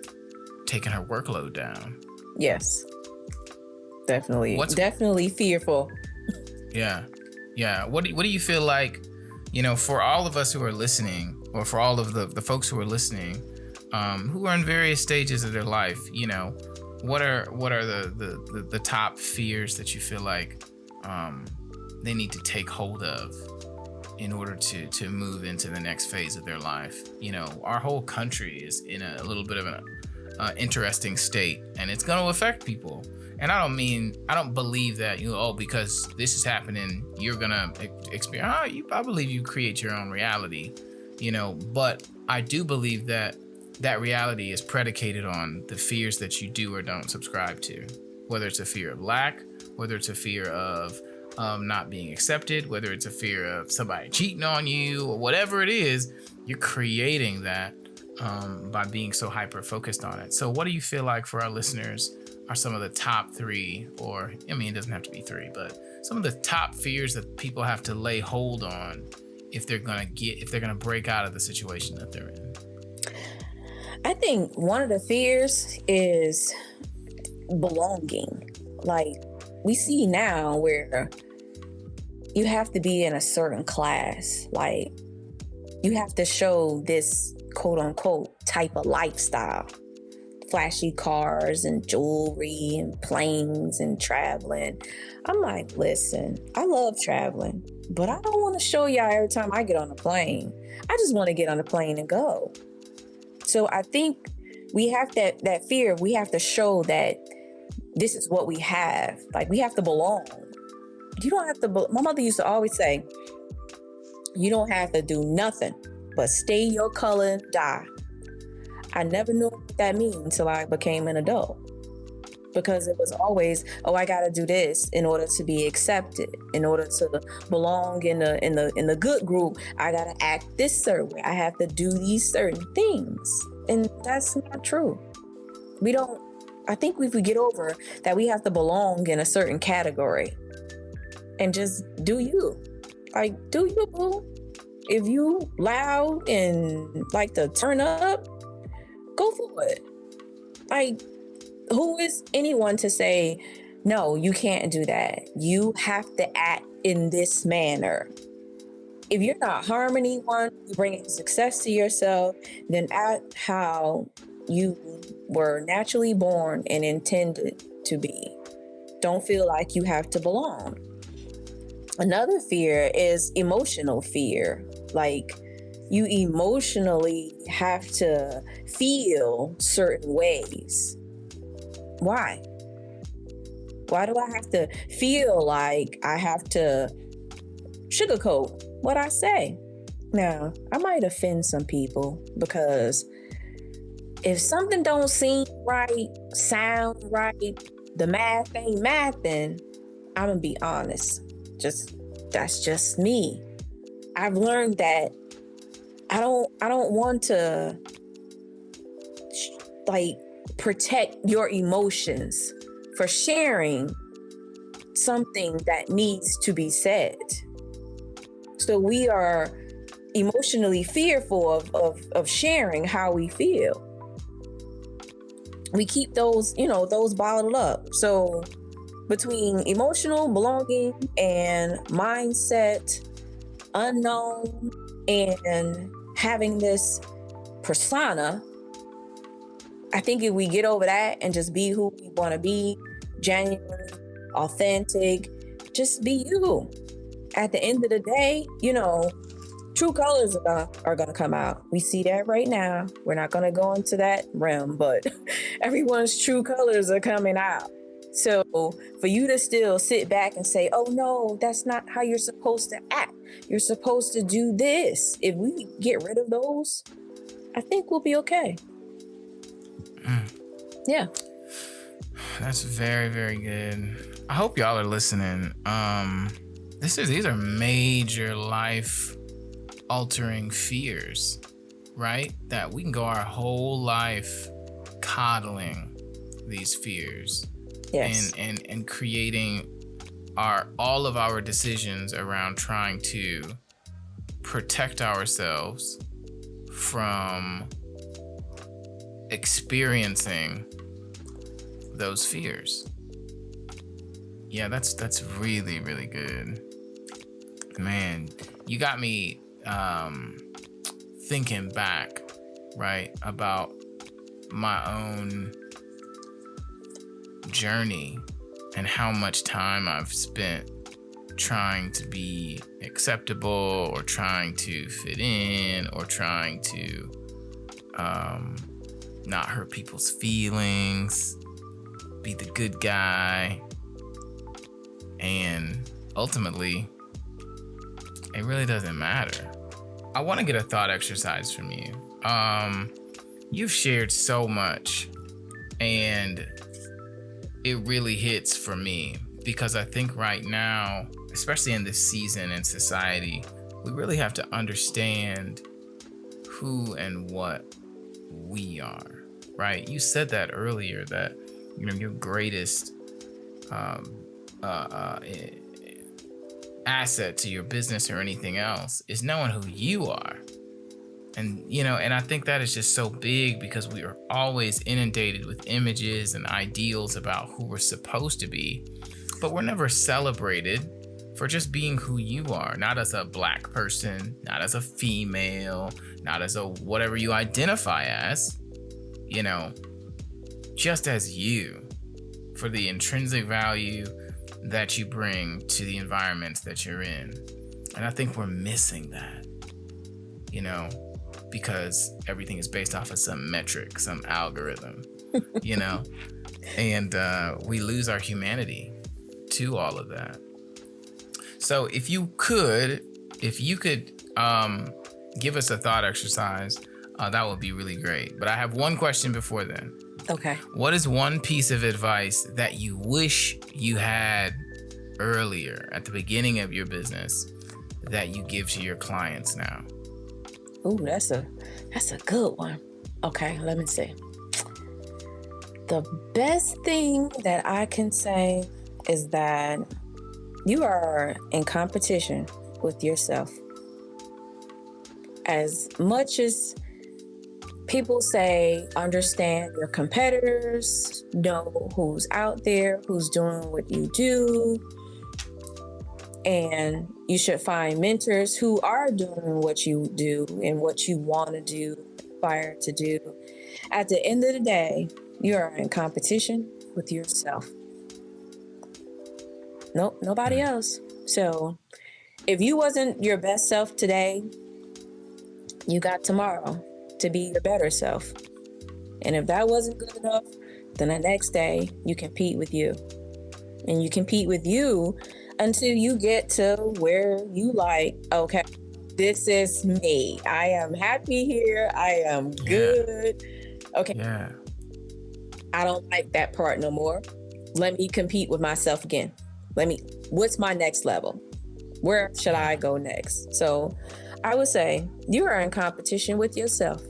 taking her workload down. Yes, definitely fearful. Yeah. What do you feel like, for all of us who are listening, or for all of the folks who are listening, who are in various stages of their life, what are the top fears that you feel like they need to take hold of in order to move into the next phase of their life? Our whole country is in a little bit of an interesting state, and it's going to affect people. And I don't believe that because this is happening, you're gonna experience. I believe you create your own reality, But I do believe that reality is predicated on the fears that you do or don't subscribe to. Whether it's a fear of lack, whether it's a fear of not being accepted, whether it's a fear of somebody cheating on you, or whatever it is, you're creating that by being so hyper focused on it. So, what do you feel like for our listeners are some of the top three, or it doesn't have to be three, but some of the top fears that people have to lay hold on if they're gonna break out of the situation that they're in? I think one of the fears is belonging. Like, we see now where you have to be in a certain class. Like, you have to show this quote unquote type of lifestyle. Flashy cars and jewelry and planes and traveling. I'm like, listen, I love traveling, but I don't want to show y'all every time I get on a plane. I just want to get on the plane and go. So I think we have that fear. We have to show that this is what we have. Like, we have to belong. You don't have to. My mother used to always say, you don't have to do nothing but stay your color and die. I never knew what that means until I became an adult, because it was always, I got to do this in order to be accepted, in order to belong in the good group. I got to act this certain way. I have to do these certain things, and that's not true. I think if we get over that, we have to belong in a certain category, and just do you. Like, do you, boo? If you loud and like to turn up, go for it. Like, who is anyone to say, no, you can't do that? You have to act in this manner. If you're not harming anyone, you're bringing success to yourself, then act how you were naturally born and intended to be. Don't feel like you have to belong. Another fear is emotional fear. Like, you emotionally have to feel certain ways. Why? Why do I have to feel like I have to sugarcoat what I say? Now, I might offend some people, because if something don't seem right, sound right, the math ain't mathing, I'm gonna be honest. That's just me. I've learned that I don't want to protect your emotions for sharing something that needs to be said. So we are emotionally fearful of sharing how we feel. We keep those bottled up. So between emotional belonging and mindset, unknown, and having this persona, I think if we get over that and just be who we want to be, genuine, authentic, just be you. At the end of the day, true colors are gonna come out. We see that right now. We're not gonna go into that realm, but everyone's true colors are coming out. So for you to still sit back and say, oh no, that's not how you're supposed to act. You're supposed to do this. If we get rid of those, I think we'll be okay. Yeah. That's very, very good. I hope y'all are listening. These are major life altering fears, right? That we can go our whole life coddling these fears. Yes. And creating all of our decisions around trying to protect ourselves from experiencing those fears. Yeah, that's really, really good. Man, you got me thinking back, right, about my own journey and how much time I've spent trying to be acceptable or trying to fit in or trying to not hurt people's feelings, be the good guy. And ultimately, it really doesn't matter. I want to get a thought exercise from you. You've shared so much, and it really hits for me because I think right now, especially in this season in society, we really have to understand who and what we are, right? You said that earlier, that your greatest asset to your business or anything else is knowing who you are. And I think that is just so big because we are always inundated with images and ideals about who we're supposed to be, but we're never celebrated for just being who you are, not as a Black person, not as a female, not as a whatever you identify as, just as you, for the intrinsic value that you bring to the environments that you're in. And I think we're missing that, because everything is based off of some metric, some algorithm, and we lose our humanity to all of that. So if you could give us a thought exercise, that would be really great. But I have one question before then. Okay. What is one piece of advice that you wish you had earlier at the beginning of your business that you give to your clients now? Ooh, that's a good one. Okay, let me see. The best thing that I can say is that you are in competition with yourself. As much as people say, understand your competitors, know who's out there, who's doing what you do, and you should find mentors who are doing what you do and what you want to do, aspire to do. At the end of the day, you are in competition with yourself. Nope, nobody else. So if you wasn't your best self today, you got tomorrow to be your better self. And if that wasn't good enough, then the next day you compete with you. And you compete with you until you get to where you like, okay, this is me. I am happy here. I am good. Okay. Yeah. I don't like that part no more. Let me compete with myself again. What's my next level? Where should I go next? So I would say you are in competition with yourself.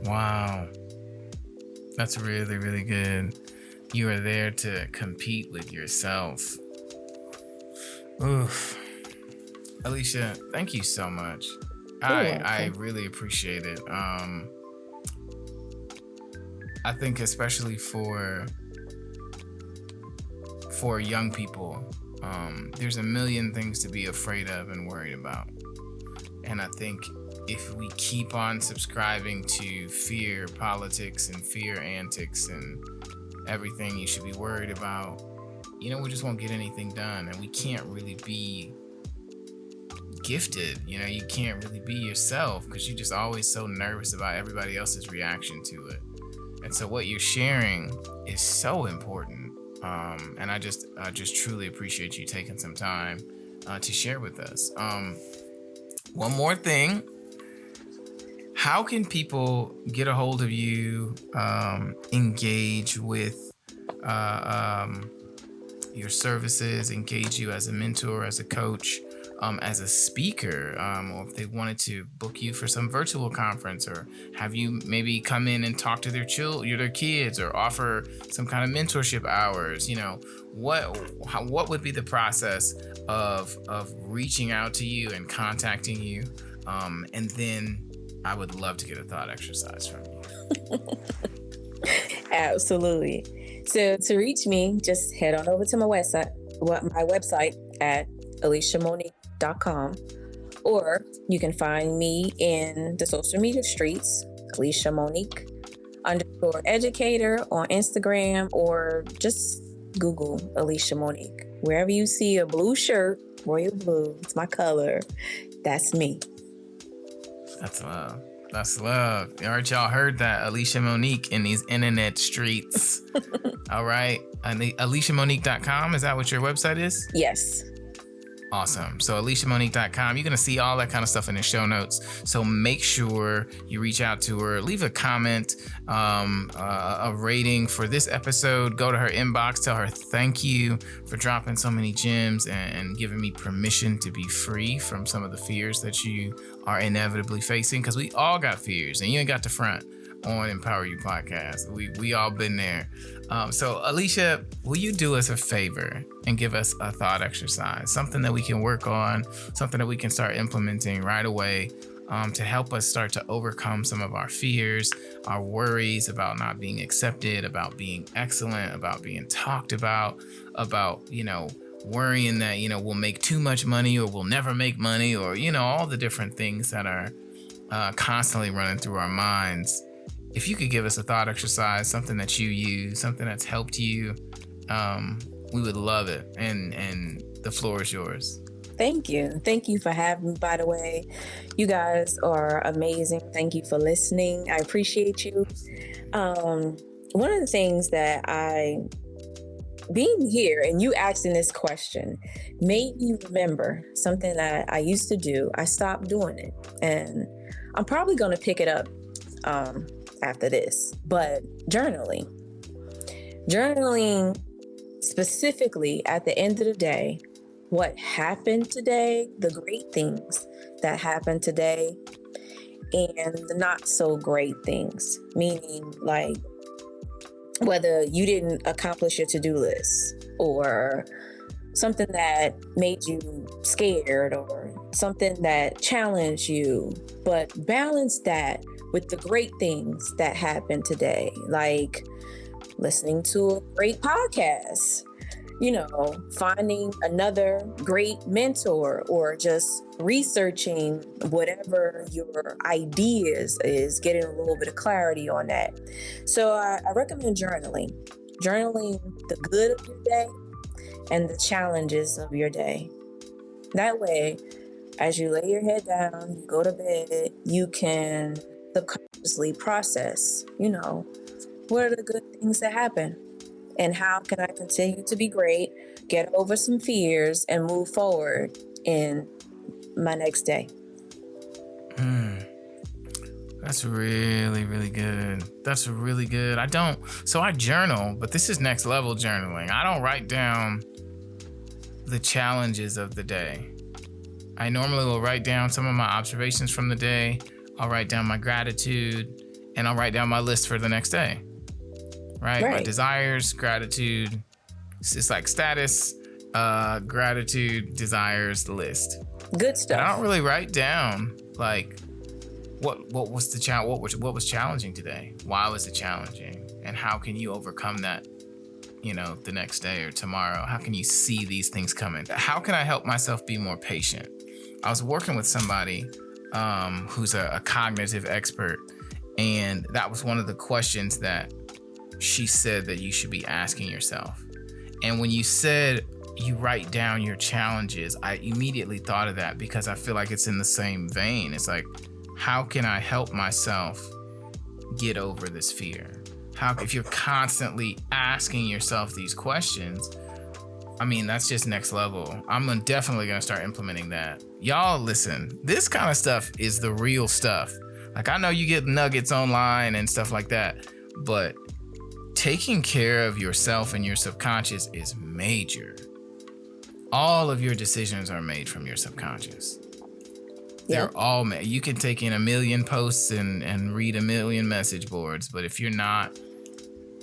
Wow. That's really, really good. You are there to compete with yourself. Oof. Elisha, thank you so much. I really appreciate it. I think especially for young people, there's a million things to be afraid of and worried about. And I think if we keep on subscribing to fear politics and fear antics and everything you should be worried about, we just won't get anything done. And we can't really be gifted. You can't really be yourself because you're just always so nervous about everybody else's reaction to it. And so what you're sharing is so important. And I just truly appreciate you taking some time to share with us. One more thing. How can people get a hold of you, engage with your services, engage you as a mentor, as a coach, as a speaker, or if they wanted to book you for some virtual conference, or have you maybe come in and talk to their kids, or offer some kind of mentorship hours? What would be the process of reaching out to you and contacting you? And then I would love to get a thought exercise from you. Absolutely. So to reach me, just head on over to my website at ElishaMonique.com, or you can find me in the social media streets, Elisha Monique _educator on Instagram, or just Google Elisha Monique. Wherever you see a blue shirt, royal blue, it's my color, that's me. That's love. That's love. All right, y'all heard that. Elisha Monique in these internet streets. All right. And ElishaMonique.com, is that what your website is? Yes. Awesome. So ElishaMonique.com, you're going to see all that kind of stuff in the show notes. So make sure you reach out to her, leave a comment, a rating for this episode. Go to her inbox, tell her thank you for dropping so many gems and giving me permission to be free from some of the fears that you are inevitably facing, because we all got fears, and you ain't got to front on Empower You Podcast. We all been there. So Elisha, will you do us a favor and give us a thought exercise, something that we can work on, something that we can start implementing right away, to help us start to overcome some of our fears, our worries about not being accepted, about being excellent, about being talked about, worrying that, we'll make too much money or we'll never make money, or, all the different things that are constantly running through our minds. If you could give us a thought exercise, something that you use, something that's helped you, we would love it. And the floor is yours. Thank you. Thank you for having me, by the way. You guys are amazing. Thank you for listening. I appreciate you. One of the things that being here and you asking this question made me remember something that I used to do. I stopped doing it, and I'm probably going to pick it up after this. But journaling specifically at the end of the day, what happened today, the great things that happened today, and the not so great things, meaning like whether you didn't accomplish your to-do list, or something that made you scared, or something that challenged you, but balance that with the great things that happened today, like listening to a great podcast, finding another great mentor, or just researching whatever your ideas is, getting a little bit of clarity on that. So I recommend journaling the good of your day and the challenges of your day. That way, as you lay your head down, you go to bed, you can subconsciously process, what are the good things that happen? And how can I continue to be great, get over some fears, and move forward in my next day? That's really, really good. That's really good. I journal, but this is next level journaling. I don't write down the challenges of the day. I normally will write down some of my observations from the day. I'll write down my gratitude, and I'll write down my list for the next day. Right? My desires, gratitude. It's like status, gratitude, desires, list. Good stuff. And I don't really write down like what was the challenge, what was challenging today? Why was it challenging? And how can you overcome that, the next day or tomorrow? How can you see these things coming? How can I help myself be more patient? I was working with somebody who's a cognitive expert, and that was one of the questions that she said that you should be asking yourself. And when you said you write down your challenges, I immediately thought of that, because I feel like it's in the same vein. It's like, how can I help myself get over this fear? if you're constantly asking yourself these questions, I mean, that's just next level. I'm definitely going to start implementing that. Y'all, listen, this kind of stuff is the real stuff. Like, I know you get nuggets online and stuff like that, but taking care of yourself and your subconscious is major. All of your decisions are made from your subconscious. They're all made. You can take in 1 million posts and read 1 million message boards, but if you're not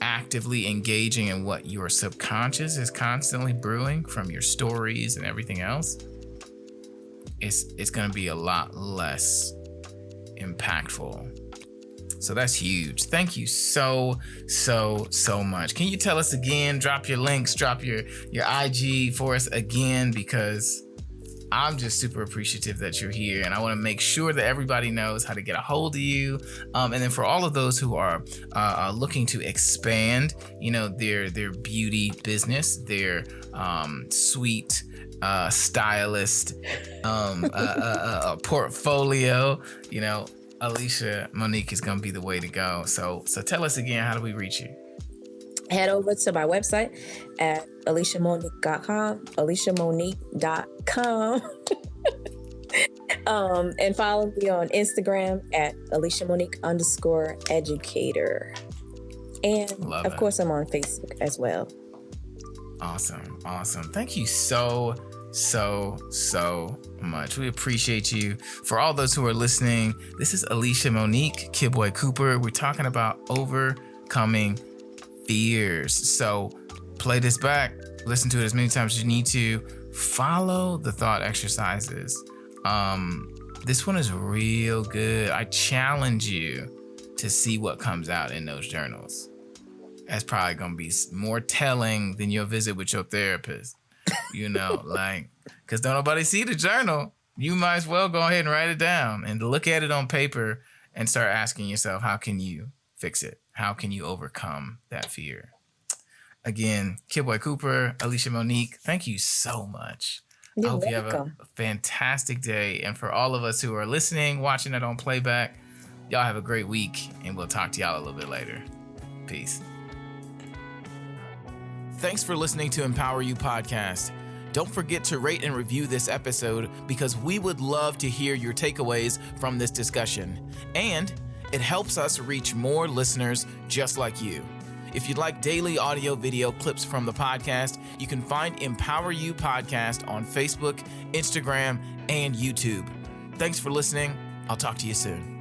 actively engaging in what your subconscious is constantly brewing from your stories and everything else, it's going to be a lot less impactful. So that's huge. Thank you so much. Can you tell us again, drop your links, drop your IG for us again, because I'm just super appreciative that you're here, and I want to make sure that everybody knows how to get a hold of you. And then for all of those who are looking to expand, their beauty business, their sweet stylist portfolio, Elisha Monique is going to be the way to go. So tell us again, how do we reach you? Head over to my website at elishamonique.com, elishamonique.com. And follow me on Instagram at elishamonique_educator. And of course, I'm on Facebook as well. Awesome. Thank you so much. We appreciate you. For all those who are listening, this is Elisha Monique, Kid Boy Cooper. We're talking about overcoming fears. So play this back, listen to it as many times as you need to, follow the thought exercises. This one is real good. I challenge you to see what comes out in those journals. That's probably going to be more telling than your visit with your therapist, because don't nobody see the journal. You might as well go ahead and write it down and look at it on paper and start asking yourself, how can you fix it? How can you overcome that fear? Again, Kid Boy Cooper, Elisha Monique, thank you so much. I hope you have a fantastic day. And for all of us who are listening, watching it on playback, y'all have a great week, and we'll talk to y'all a little bit later. Peace. Thanks for listening to Empower You Podcast. Don't forget to rate and review this episode, because we would love to hear your takeaways from this discussion. And it helps us reach more listeners just like you. If you'd like daily audio video clips from the podcast, you can find Empower You Podcast on Facebook, Instagram, and YouTube. Thanks for listening. I'll talk to you soon.